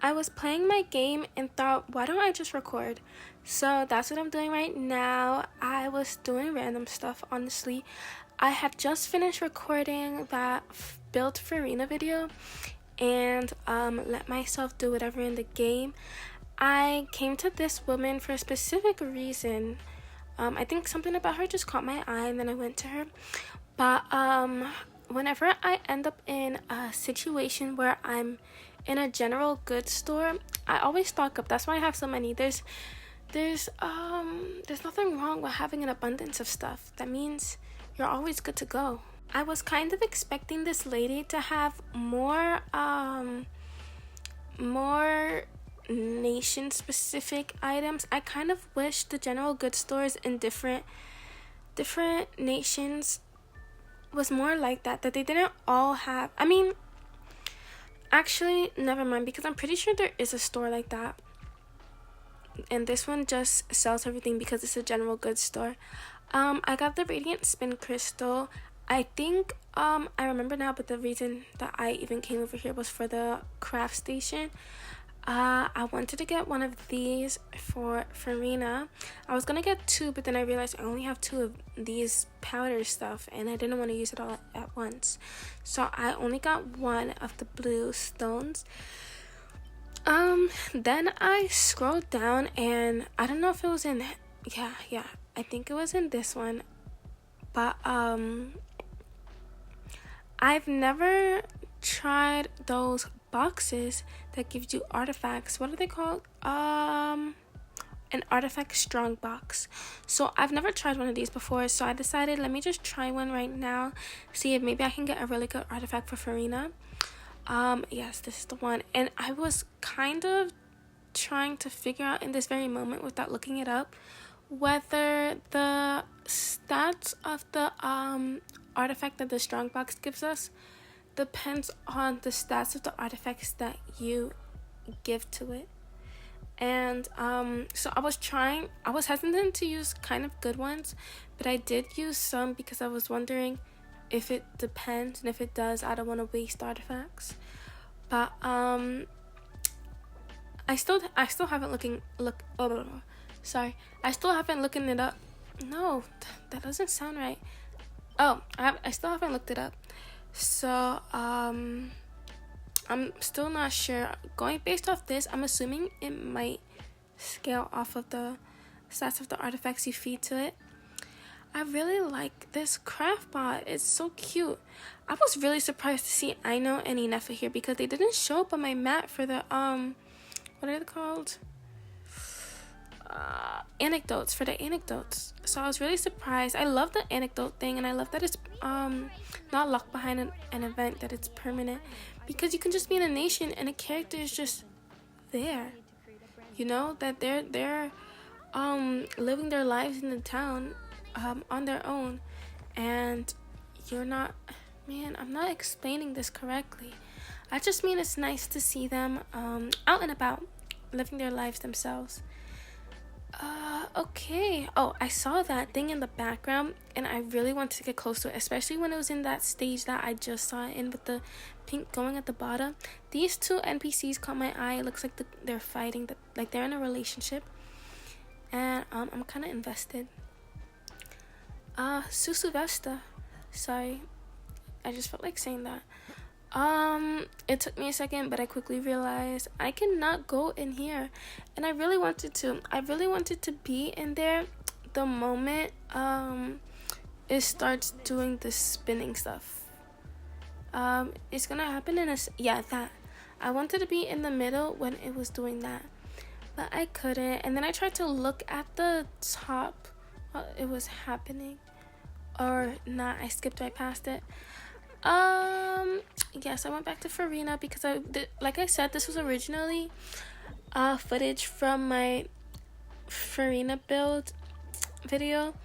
I was playing my game and thought, why don't I just record? So that's what I'm doing right now. I was doing random stuff, honestly. I had just finished recording that build Furina video and let myself do whatever in the game. I came to this woman for a specific reason. I think something about her just caught my eye and then I went to her. But whenever I end up in a situation where I'm in a general goods store, I always stock up. That's why I have so many. There's nothing wrong with having an abundance of stuff. That means you're always good to go. I was kind of expecting this lady to have more nation specific items. I kind of wish the general goods stores in different nations was more like that they didn't all have. I mean, actually, never mind, because I'm pretty sure there is a store like that, and this one just sells everything because it's a general goods store. I got the radiant spin crystal. I think I remember now, but the reason that I even came over here was for the craft station. I wanted to get one of these for Furina. I was gonna get two, but then I realized I only have two of these powder stuff and I didn't want to use it all at once, so I only got one of the blue stones. Then I scrolled down and I don't know if it was in I think it was in this one, but I've never tried those boxes that gives you artifacts. What are they called? An artifact strong box. So I've never tried one of these before, so I decided let me just try one right now, see if maybe I can get a really good artifact for Furina. Yes, this is the one, and I was kind of trying to figure out in this very moment without looking it up whether the stats of the artifact that the strong box gives us depends on the stats of the artifacts that you give to it. And so I was hesitant to use kind of good ones, but I did use some because I was wondering if it depends, and if it does, I don't want to waste artifacts. But I still haven't I still haven't looking it up. No, that doesn't sound right. I still haven't looked it up. So I'm still not sure. Going based off this, I'm assuming it might scale off of the stats of the artifacts you feed to it. I really like this craft bot. It's so cute. I was really surprised to see Aino and Inefa here because they didn't show up on my map for the what are they called? Anecdotes, for the anecdotes. So I was really surprised. I love the anecdote thing, and I love that it's not locked behind an event, that it's permanent, because you can just be in a nation and a character is just there, you know, that they're living their lives in the town on their own, and you're not, man, I'm not explaining this correctly. I just mean it's nice to see them out and about living their lives themselves. Okay. Oh, I saw that thing in the background and I really wanted to get close to it, especially when it was in that stage that I just saw it in with the pink going at the bottom. These two NPCs caught my eye. It looks like they're fighting, like they're in a relationship, and I'm kind of invested. Susu Vesta. Sorry, I just felt like saying that. It took me a second, but I quickly realized I cannot go in here, and I really wanted to. I really wanted to be in there the moment it starts doing the spinning stuff. It's gonna happen in that. I wanted to be in the middle when it was doing that, but I couldn't. And then I tried to look at the top while it was happening, or not. I skipped right past it. Yes, I went back to Furina because like I said, this was originally footage from my Furina build video.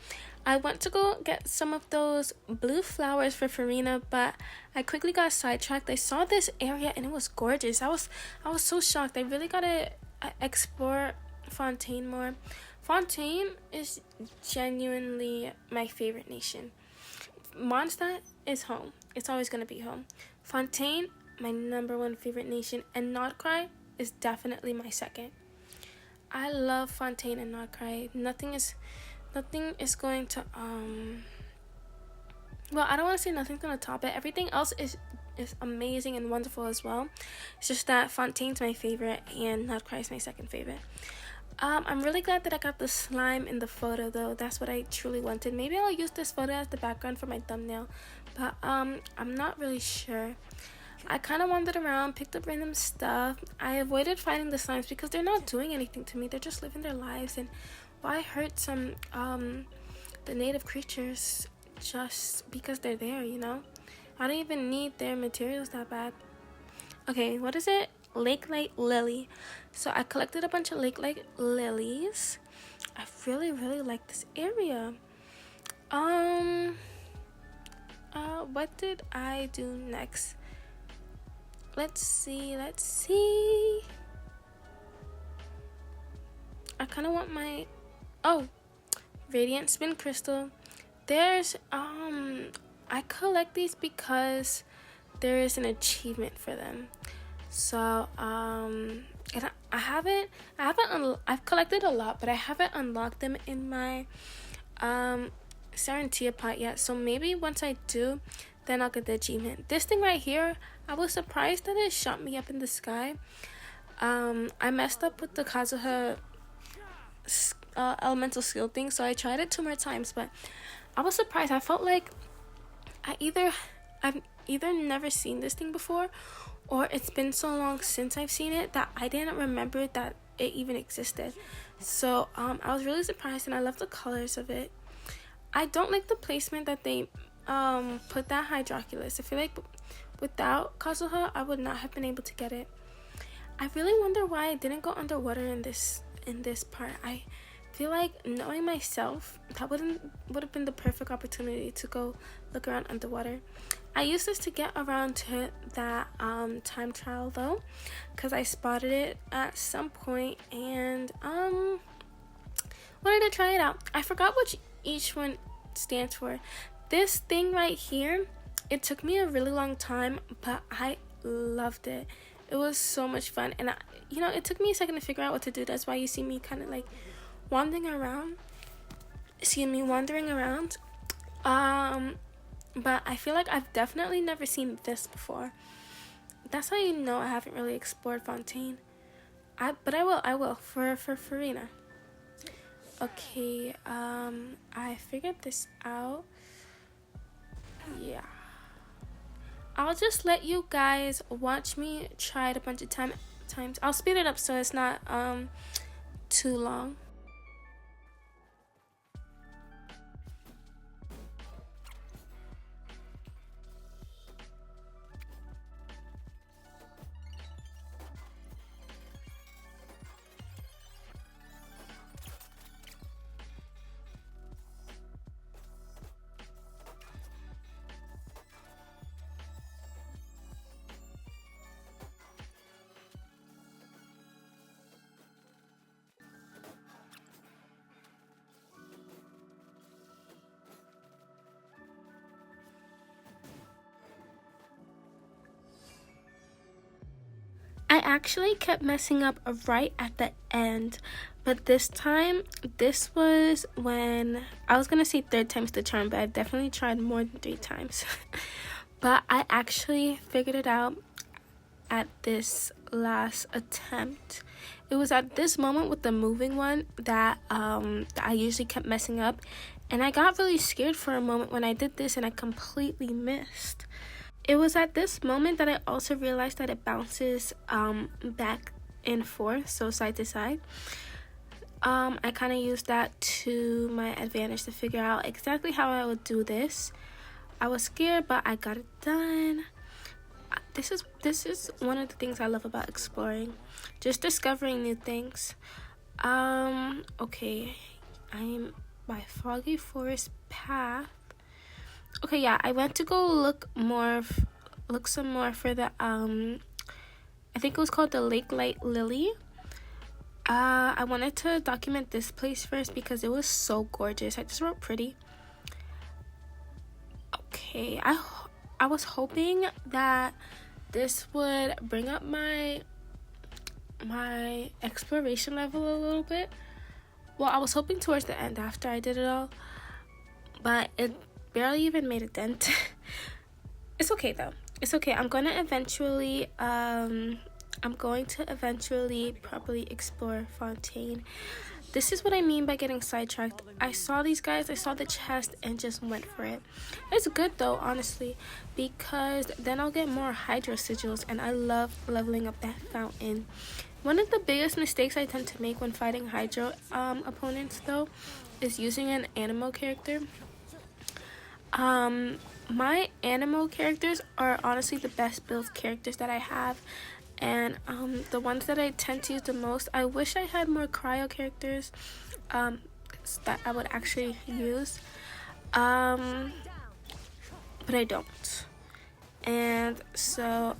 I went to go get some of those blue flowers for Furina, but I quickly got sidetracked. I saw this area and it was gorgeous. I was so shocked. I really gotta explore Fontaine more. Fontaine is genuinely my favorite nation. Mondstadt is home. It's always gonna be home. Fontaine, my number one favorite nation, and Nodcry, is definitely my second. I love Fontaine and Not Cry. Nothing is going to well, I don't want to say nothing's gonna top it. Everything else is amazing and wonderful as well. It's just that Fontaine's my favorite and Not Cry is my second favorite. I'm really glad that I got the slime in the photo though. That's what I truly wanted. Maybe I'll use this photo as the background for my thumbnail, but I'm not really sure. I kind of wandered around, picked up random stuff. I avoided fighting the slimes because they're not doing anything to me. They're just living their lives, and why hurt some the native creatures just because they're there, you know? I don't even need their materials that bad. Okay, what is it? Lake Light Lily. So I collected a bunch of Lake Light lilies. I really like this area. What did I do next? Let's see. I kind of want my Radiant Spin Crystal. There's I collect these because there is an achievement for them. So and I've collected a lot, but I haven't unlocked them in my Serentia pot yet. So maybe once I do, then I'll get the achievement. This thing right here, I was surprised that it shot me up in the sky. I messed up with the Kazuha elemental skill thing, so I tried it 2 more times, but I was surprised. I felt like I've either never seen this thing before, or it's been so long since I've seen it that I didn't remember that it even existed. So I was really surprised, and I love the colors of it. I don't like the placement that they put that Hydroculus. I feel like without Kazuha, I would not have been able to get it. I really wonder why I didn't go underwater in this part. I feel like, knowing myself, that would have been the perfect opportunity to go look around underwater. I used this to get around to that time trial though, because I spotted it at some point and wanted to try it out. I forgot what each one stands for. This thing right here, it took me a really long time, but I loved it. It was so much fun, and it took me a second to figure out what to do. That's why you see me kind of like wandering around. But I feel like I've definitely never seen this before. That's how you know I haven't really explored Fontaine. But I will for Furina. Okay, I figured this out. Yeah. I'll just let you guys watch me try it a bunch of times. I'll speed it up so it's not too long. I actually kept messing up right at the end, but this time, this was when I was gonna say 3rd time's the charm, but I definitely tried more than 3 times. But I actually figured it out at this last attempt. It was at this moment with the moving one that I usually kept messing up, and I got really scared for a moment when I did this and I completely missed. It was at this moment that I also realized that it bounces back and forth, so side to side. I kind of used that to my advantage to figure out exactly how I would do this. I was scared, but I got it done. This is one of the things I love about exploring, just discovering new things. Okay, I'm by Foggy Forest Path. Okay, yeah, I went to go look some more for the I think it was called the Lake Light Lily. I wanted to document this place first because it was so gorgeous. I just wrote pretty. Okay, I was hoping that this would bring up my my exploration level a little bit. Well, I was hoping towards the end after I did it all, but it barely even made a dent. It's okay though. It's okay. I'm going to eventually properly explore Fontaine. This is what I mean by getting sidetracked. I saw these guys, I saw the chest, and just went for it. It's good though, honestly, because then I'll get more hydro sigils, and I love leveling up that fountain. One of the biggest mistakes I tend to make when fighting hydro opponents though is using an animo character. My animo characters are honestly the best built characters that I have, and the ones that I tend to use the most. I wish I had more cryo characters that I would actually use, but I don't. And so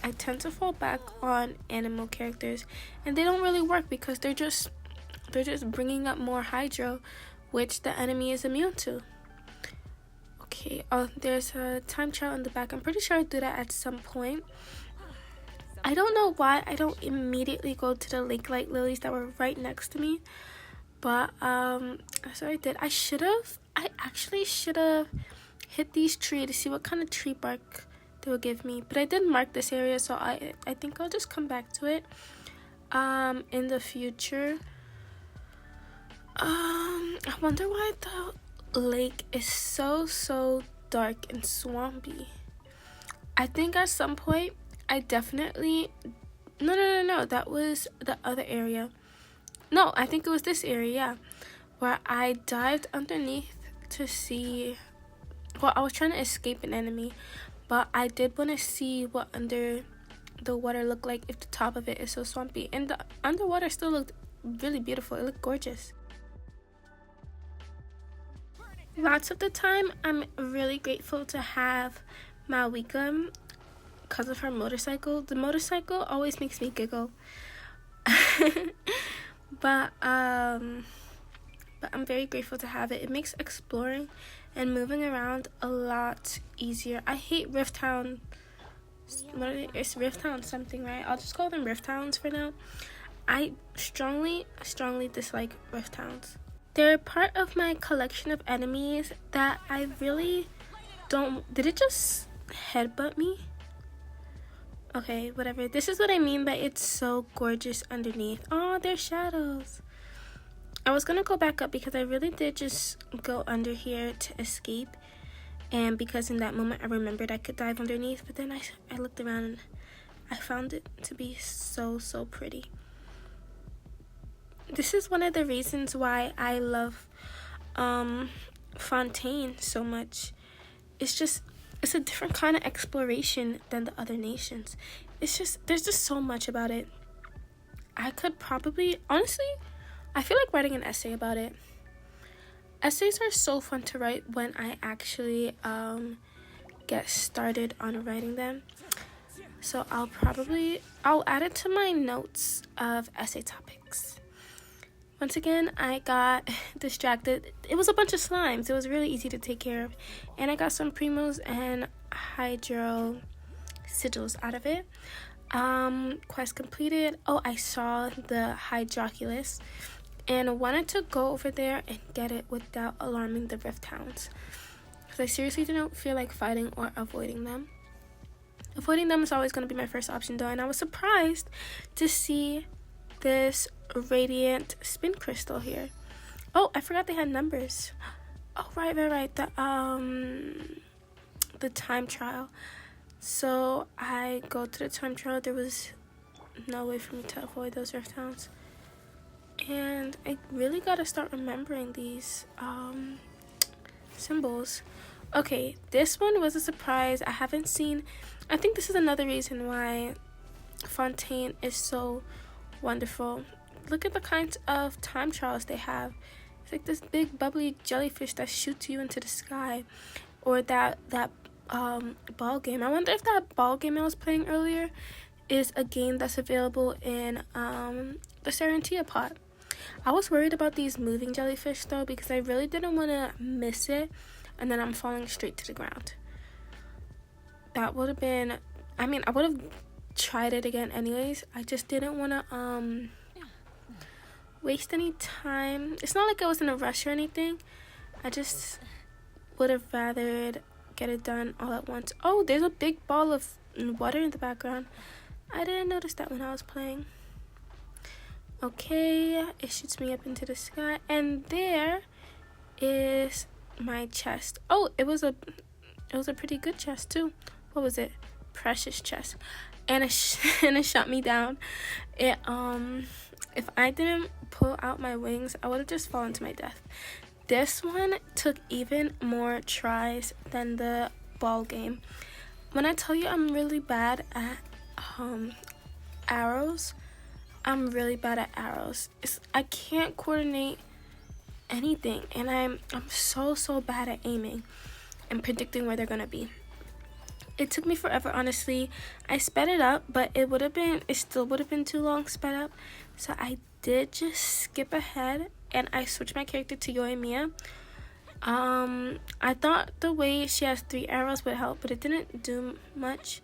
I tend to fall back on animal characters, and they don't really work because they're just bringing up more hydro, which the enemy is immune to. Okay, oh, there's a time trial in the back. I'm pretty sure I do that at some point. I don't know why I don't immediately go to the lake light lilies that were right next to me, but that's what I did. I actually should have hit these trees to see what kind of tree bark they will give me, but I did mark this area, so I think I'll just come back to it in the future. I wonder why the lake is so dark and swampy. I think at some point I definitely no, that was the other area. No, I think it was this area, yeah, where I dived underneath to see. Well, I was trying to escape an enemy, but I did want to see what under the water looked like if the top of it is so swampy. And the underwater still looked really beautiful. It looked gorgeous. Lots of the time, I'm really grateful to have Malwika because of her motorcycle. The motorcycle always makes me giggle. But I'm very grateful to have it. It makes exploring and moving around a lot easier. I hate Rift Town. It's Rift Town something, right? I'll just call them Rift Towns for now. I strongly dislike Rift Towns. They're part of my collection of enemies that I really don't. Did it just headbutt me? Okay, whatever. This is what I mean by it's so gorgeous underneath. Oh, there's shadows. I was gonna go back up because I really did just go under here to escape, and because in that moment I remembered I could dive underneath, but then I looked around and I found it to be so pretty. This is one of the reasons why I love Fontaine so much. It's a different kind of exploration than the other nations. There's just so much about it. I could probably, honestly, I feel like writing an essay about it. Essays are so fun to write when I actually get started on writing them. So I'll add it to my notes of essay topics. Once again, I got distracted. It was a bunch of slimes. It was really easy to take care of. And I got some primos and hydro sigils out of it. Quest completed. Oh, I saw the Hydroculus and wanted to go over there and get it without alarming the Rift Hounds. Because I seriously don't feel like fighting or avoiding them. Avoiding them is always going to be my first option though. And I was surprised to see this radiant spin crystal here. Oh, I forgot they had numbers. Oh, right. The time trial. So I go to the time trial. There was no way for me to avoid those Rift Hounds. And I really gotta start remembering these symbols. Okay, this one was a surprise. I think this is another reason why Fontaine is so wonderful. Look at the kinds of time trials they have. It's like this big bubbly jellyfish that shoots you into the sky, or that ball game. I wonder if that ball game I was playing earlier is a game that's available in the Serentia pot. I was worried about these moving jellyfish though, because I really didn't want to miss it and then I'm falling straight to the ground. That would have been, I would have tried it again anyways. I just didn't want to waste any time. It's not like I was in a rush or anything. I just would have rather get it done all at once. Oh, there's a big ball of water in the background. I didn't notice that when I was playing. Okay, it shoots me up into the sky, and there is my chest. Oh, it was a pretty good chest too. What was it? Precious chest. And it shot me down. It if I didn't pull out my wings, I would have just fallen to my death. This one took even more tries than the ball game. When I tell you I'm really bad at arrows, I'm really bad at arrows. I can't coordinate anything, and I'm so bad at aiming and predicting where they're gonna be. It took me forever, honestly. I sped it up, but it still would have been too long sped up. So I did just skip ahead and I switched my character to Yoimiya. I thought the way she has 3 arrows would help, but it didn't do much.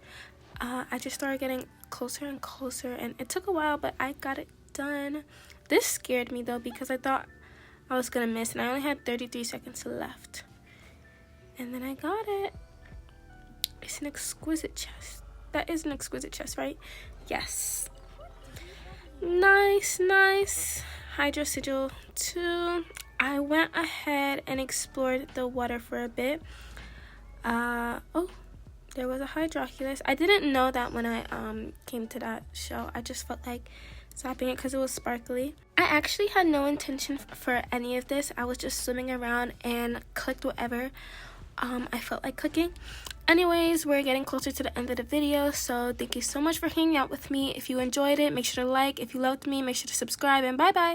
I just started getting closer and closer, and it took a while, but I got it done. This scared me though, because I thought I was gonna miss, and I only had 33 seconds left. And then I got it. It's an exquisite chest. That is an exquisite chest, right? Yes. Nice. Hydro Sigil 2. I went ahead and explored the water for a bit. Oh, there was a Hydroculus. I didn't know that when I came to that show. I just felt like stopping it because it was sparkly. I actually had no intention for any of this. I was just swimming around and clicked whatever I felt like clicking. Anyways, we're getting closer to the end of the video, so thank you so much for hanging out with me. If you enjoyed it, make sure to like. If you loved me, make sure to subscribe, and bye bye.